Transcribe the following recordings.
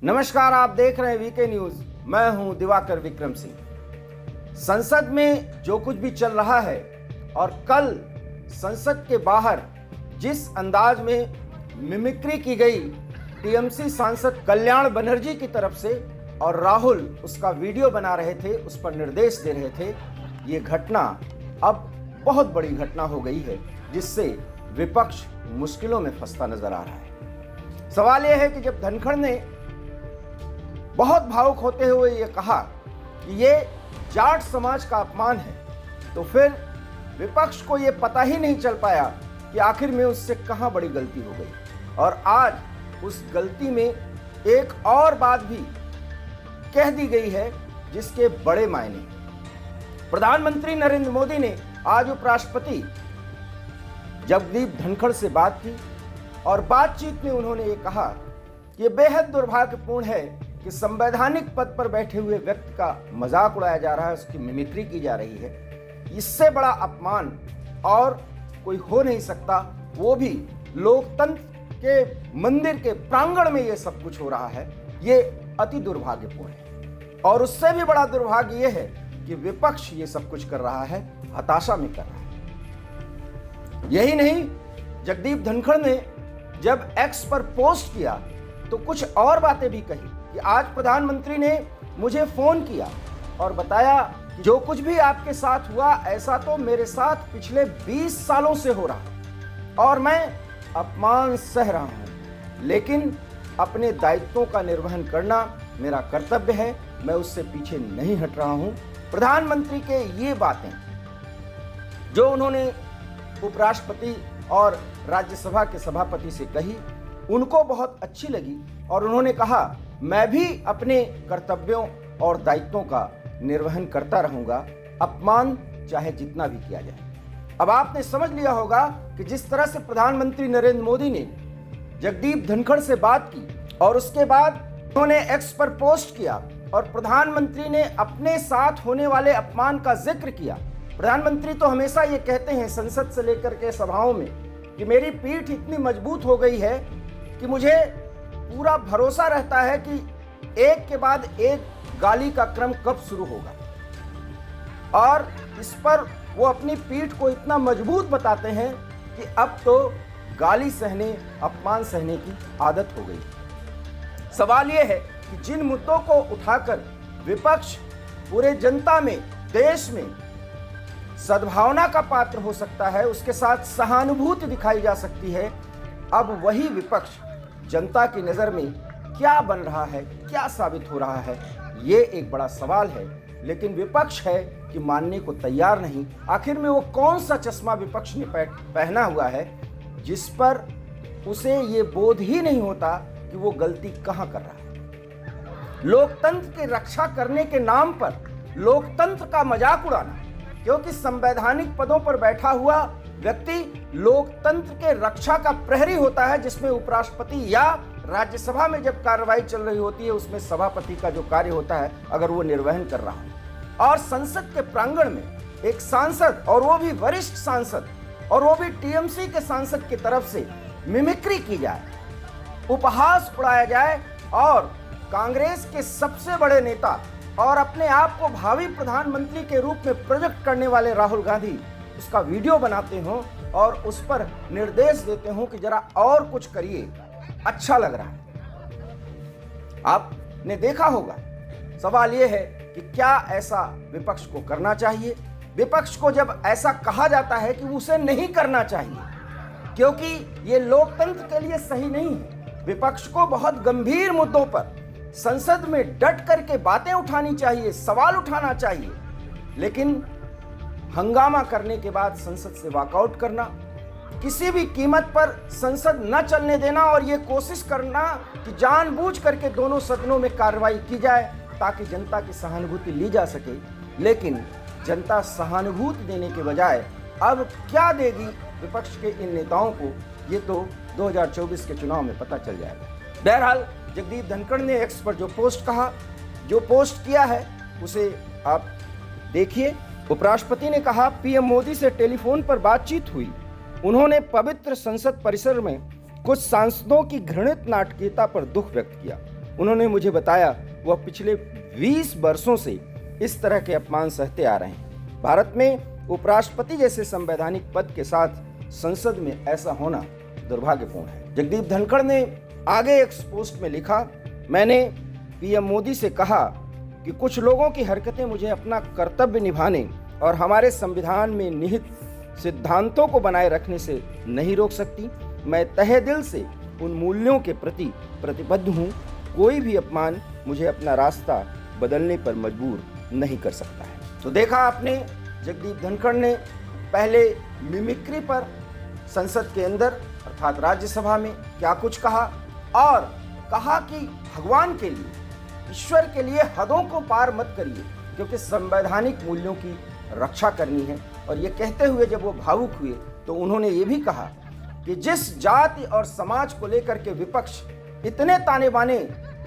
नमस्कार, आप देख रहे हैं वीके न्यूज। मैं हूं दिवाकर विक्रम सिंह। संसद में जो कुछ भी चल रहा है और कल संसद के बाहर जिस अंदाज में मिमिक्री की गई टीएमसी सांसद कल्याण बनर्जी की तरफ से और राहुल उसका वीडियो बना रहे थे, उस पर निर्देश दे रहे थे, ये घटना अब बहुत बड़ी घटना हो गई है जिससे विपक्ष मुश्किलों में फंसता नजर आ रहा है। सवाल यह है कि जब धनखड़ ने बहुत भावुक होते हुए ये कहा कि ये जाट समाज का अपमान है, तो फिर विपक्ष को ये पता ही नहीं चल पाया कि आखिर में उससे कहां बड़ी गलती हो गई। और आज उस गलती में एक और बात भी कह दी गई है जिसके बड़े मायने। प्रधानमंत्री नरेंद्र मोदी ने आज उपराष्ट्रपति जगदीप धनखड़ से बात की और बातचीत में उन्होंने ये कहा कि यह बेहद दुर्भाग्यपूर्ण है कि संवैधानिक पद पर बैठे हुए व्यक्ति का मजाक उड़ाया जा रहा है, उसकी मिमिक्री की जा रही है। इससे बड़ा अपमान और कोई हो नहीं सकता, वो भी लोकतंत्र के मंदिर के प्रांगण में ये सब कुछ हो रहा है। ये अति दुर्भाग्यपूर्ण है और उससे भी बड़ा दुर्भाग्य ये है कि विपक्ष ये सब कुछ कर रहा है, हताशा में कर रहा है। यही नहीं, जगदीप धनखड़ ने जब एक्स पर पोस्ट किया तो कुछ और बातें भी कही कि आज प्रधानमंत्री ने मुझे फोन किया और बताया कि जो कुछ भी आपके साथ हुआ ऐसा तो मेरे साथ पिछले 20 सालों से हो रहा है और मैं अपमान सह रहा हूं, लेकिन अपने दायित्वों का निर्वहन करना मेरा कर्तव्य है, मैं उससे पीछे नहीं हट रहा हूं। प्रधानमंत्री के ये बातें जो उन्होंने उपराष्ट्रपति और राज्यसभा के सभापति से कही, उनको बहुत अच्छी लगी और उन्होंने कहा मैं भी अपने कर्तव्यों और दायित्वों का निर्वहन करता रहूंगा, अपमान चाहे जितना भी किया जाए। अब आपने समझ लिया होगा कि जिस तरह से प्रधानमंत्री नरेंद्र मोदी ने जगदीप धनखड़ से बात की और उसके बाद उन्होंने एक्स पर पोस्ट किया और प्रधानमंत्री ने अपने साथ होने वाले अपमान का जिक्र किया। प्रधानमंत्री तो हमेशा ये कहते हैं संसद से लेकर के सभाओं में कि मेरी पीठ इतनी मजबूत हो गई है कि मुझे पूरा भरोसा रहता है कि एक के बाद एक गाली का क्रम कब शुरू होगा, और इस पर वो अपनी पीठ को इतना मजबूत बताते हैं कि अब तो गाली सहने, अपमान सहने की आदत हो गई। सवाल ये है कि जिन मुद्दों को उठाकर विपक्ष पूरे जनता में, देश में सद्भावना का पात्र हो सकता है, उसके साथ सहानुभूति दिखाई जा सकती है, अब वही विपक्ष जनता की नज़र में क्या बन रहा है, क्या साबित हो रहा है, ये एक बड़ा सवाल है। लेकिन विपक्ष है कि मानने को तैयार नहीं। आखिर में वो कौन सा चश्मा विपक्ष ने पहना हुआ है जिस पर उसे ये बोध ही नहीं होता कि वो गलती कहाँ कर रहा है। लोकतंत्र की रक्षा करने के नाम पर लोकतंत्र का मजाक उड़ाना, क्योंकि संवैधानिक पदों पर बैठा हुआ व्यक्ति लोकतंत्र के रक्षा का प्रहरी होता है, जिसमें उपराष्ट्रपति या राज्यसभा में जब कार्रवाई चल रही होती है उसमें सभापति का जो कार्य होता है अगर वो निर्वहन कर रहा है, और संसद के प्रांगण में एक सांसद, और वो भी वरिष्ठ सांसद, और वो भी टीएमसी के सांसद की तरफ से मिमिक्री की जाए, उपहास उड़ाया जाए और कांग्रेस के सबसे बड़े नेता और अपने आप को भावी प्रधानमंत्री के रूप में प्रोजेक्ट करने वाले राहुल गांधी उसका वीडियो बनाते हो और उस पर निर्देश देते हो कि जरा और कुछ करिए, अच्छा लग रहा है। आपने देखा होगा। सवाल यह है कि क्या ऐसा विपक्ष को करना चाहिए? विपक्ष को जब ऐसा कहा जाता है कि उसे नहीं करना चाहिए क्योंकि ये लोकतंत्र के लिए सही नहीं है, विपक्ष को बहुत गंभीर मुद्दों पर संसद में डट करके बातें उठानी चाहिए, सवाल उठाना चाहिए, लेकिन हंगामा करने के बाद संसद से वॉकआउट करना, किसी भी कीमत पर संसद न चलने देना और ये कोशिश करना कि जानबूझ करके दोनों सदनों में कार्रवाई की जाए ताकि जनता की सहानुभूति ली जा सके। लेकिन जनता सहानुभूति देने के बजाय अब क्या देगी विपक्ष के इन नेताओं को, ये तो 2024 के चुनाव में पता चल जाएगा। बहरहाल जगदीप धनखड़ ने एक्स पर जो पोस्ट किया है उसे आप देखिए। उपराष्ट्रपति ने कहा पीएम मोदी से टेलीफोन पर बातचीत हुई, उन्होंने पवित्र संसद परिसर में कुछ सांसदों की घृणित नाटकीयता पर दुख व्यक्त किया। उन्होंने मुझे बताया वह पिछले 20 वर्षों से इस तरह के अपमान सहते आ रहे हैं। भारत में उपराष्ट्रपति जैसे संवैधानिक पद के साथ संसद में ऐसा होना दुर्भाग्यपूर्ण है। जगदीप धनखड़ ने आगे एक पोस्ट में लिखा, मैंने पीएम मोदी से कहा कि कुछ लोगों की हरकतें मुझे अपना कर्तव्य निभाने और हमारे संविधान में निहित सिद्धांतों को बनाए रखने से नहीं रोक सकती। मैं तहे दिल से उन मूल्यों के प्रति प्रतिबद्ध हूँ। कोई भी अपमान मुझे अपना रास्ता बदलने पर मजबूर नहीं कर सकता है। तो देखा आपने, जगदीप धनखड़ ने पहले मिमिक्री पर संसद के अंदर अर्थात राज्यसभा में क्या कुछ कहा और कहा कि भगवान के लिए, ईश्वर के लिए हदों को पार मत करिए, क्योंकि संवैधानिक मूल्यों की रक्षा करनी है। और ये कहते हुए जब वो भावुक हुए तो उन्होंने ये भी कहा कि जिस जाति और समाज को लेकर के विपक्ष इतने ताने बाने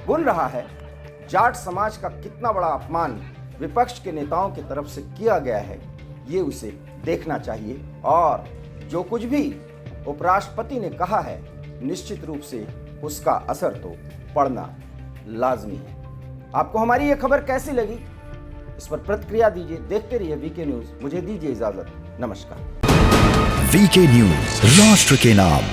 बुन रहा है, जाट समाज का कितना बड़ा अपमान विपक्ष के नेताओं की तरफ से किया गया है, ये उसे देखना चाहिए। और जो कुछ भी उपराष्ट्रपति ने कहा है, निश्चित रूप से उसका असर तो पड़ना लाजमी है। आपको हमारी ये खबर कैसी लगी, इस पर प्रतिक्रिया दीजिए। देखते रहिए वीके न्यूज। मुझे दीजिए इजाजत। नमस्कार। वीके न्यूज, राष्ट्र के नाम।